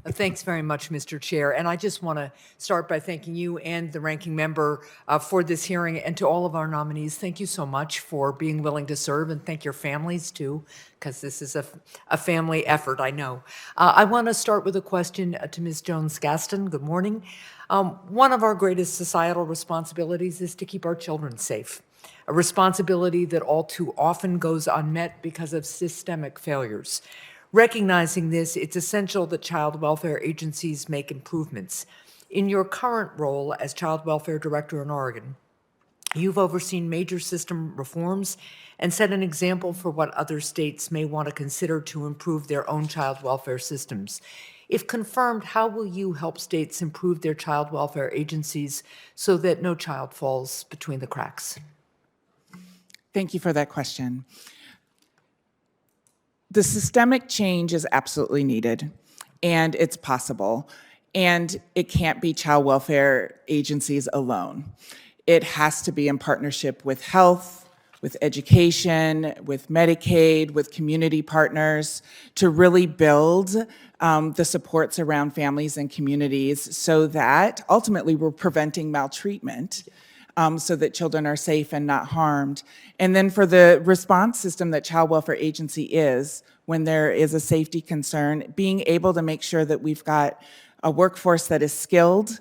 Thanks very much, Mr. Chair. And I just want to start by thanking you and the ranking member for this hearing, and to all of our nominees. Thank you so much for being willing to serve, and thank your families too, because this is a family effort, I know. I want to start with a question to Ms. Jones-Gaston. Good morning. One of our greatest societal responsibilities is to keep our children safe, a responsibility that all too often goes unmet because of systemic failures. Recognizing this, it's essential that child welfare agencies make improvements. In your current role as Child Welfare Director in Oregon, you've overseen major system reforms and set an example for what other states may want to consider to improve their own child welfare systems. If confirmed, how will you help states improve their child welfare agencies so that no child falls between the cracks? Thank you for that question. The systemic change is absolutely needed, and it's possible, and it can't be child welfare agencies alone. It has to be in partnership with health, with education, with Medicaid, with community partners to really build the supports around families and communities so that ultimately we're preventing maltreatment. So that children are safe and not harmed. And then for the response system that Child Welfare Agency is, when there is a safety concern, being able to make sure that we've got a workforce that is skilled,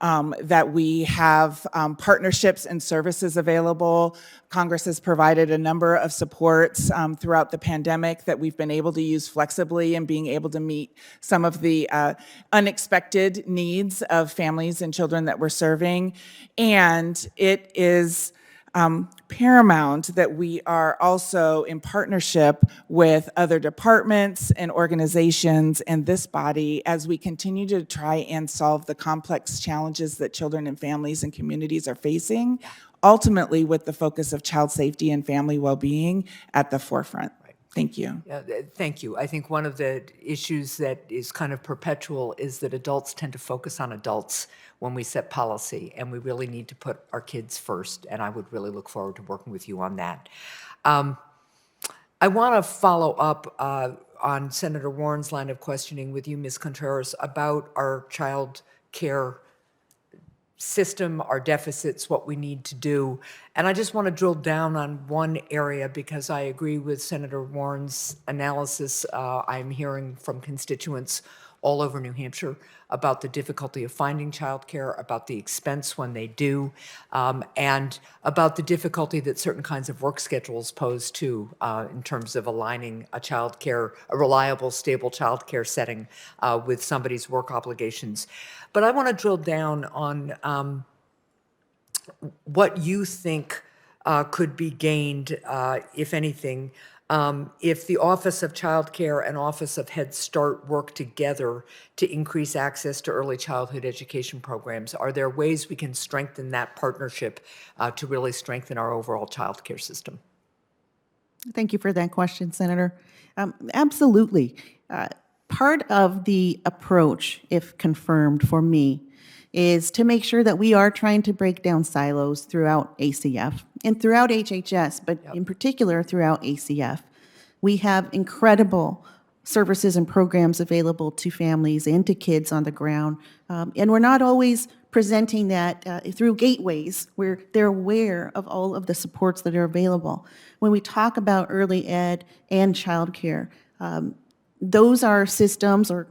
that we have partnerships and services available. Congress has provided a number of supports throughout the pandemic that we've been able to use flexibly and being able to meet some of the unexpected needs of families and children that we're serving. And it is paramount that we are also in partnership with other departments and organizations and this body as we continue to try and solve the complex challenges that children and families and communities are facing, ultimately with the focus of child safety and family well-being at the forefront. Thank you. Thank you. I think one of the issues that is kind of perpetual is that adults tend to focus on adults when we set policy, and we really need to put our kids first, and I would really look forward to working with you on that. I want to follow up on Senator Warren's line of questioning with you, Ms. Contreras, about our child care system, our deficits, what we need to do. And I just want to drill down on one area because I agree with Senator Warren's analysis. I'm hearing from constituents all over New Hampshire about the difficulty of finding childcare, about the expense when they do, and about the difficulty that certain kinds of work schedules pose too, in terms of aligning a reliable, stable childcare setting with somebody's work obligations. But I want to drill down on what you think could be gained, if anything, if the Office of Child Care and Office of Head Start work together to increase access to early childhood education programs. Are there ways we can strengthen that partnership to really strengthen our overall child care system? Thank you for that question, Senator. Absolutely. Part of the approach, if confirmed for me, is to make sure that we are trying to break down silos throughout ACF and throughout HHS, but in particular throughout ACF. We have incredible services and programs available to families and to kids on the ground, and we're not always presenting that through gateways where they're aware of all of the supports that are available. When we talk about early ed and childcare, those are systems, or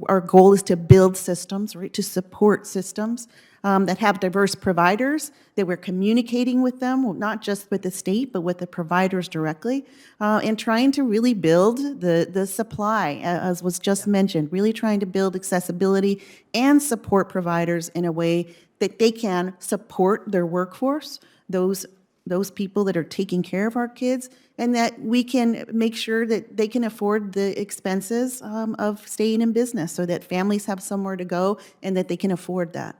our goal is to build systems, right, to support systems that have diverse providers, that we're communicating with them, not just with the state, but with the providers directly, and trying to really build the supply, as was just mentioned, really trying to build accessibility and support providers in a way that they can support their workforce, those people that are taking care of our kids, and that we can make sure that they can afford the expenses of staying in business so that families have somewhere to go and that they can afford that.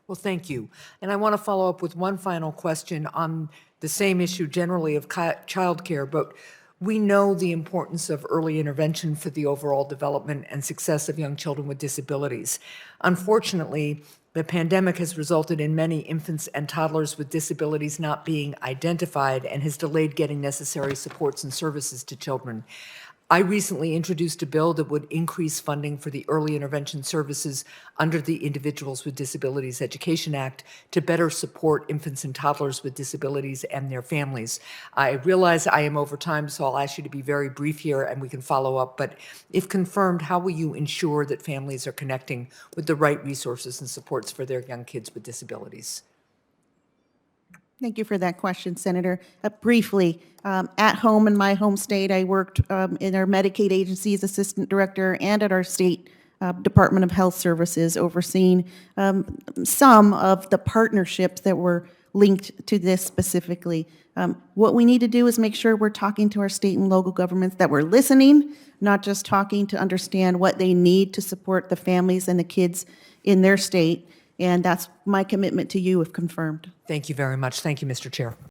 Well, thank you. And I want to follow up with one final question on the same issue generally of childcare, but we know the importance of early intervention for the overall development and success of young children with disabilities. Unfortunately, the pandemic has resulted in many infants and toddlers with disabilities not being identified and has delayed getting necessary supports and services to children. I recently introduced a bill that would increase funding for the early intervention services under the Individuals with Disabilities Education Act to better support infants and toddlers with disabilities and their families. I realize I am over time, so I'll ask you to be very brief here and we can follow up. But if confirmed, how will you ensure that families are connecting with the right resources and supports for their young kids with disabilities? Thank you for that question, Senator. Briefly, at home in my home state, I worked in our Medicaid agency as assistant director and at our state Department of Health Services, overseeing some of the partnerships that were linked to this specifically. What we need to do is make sure we're talking to our state and local governments, that we're listening, not just talking to understand what they need to support the families and the kids in their state. And that's my commitment to you if confirmed. Thank you very much. Thank you, Mr. Chair.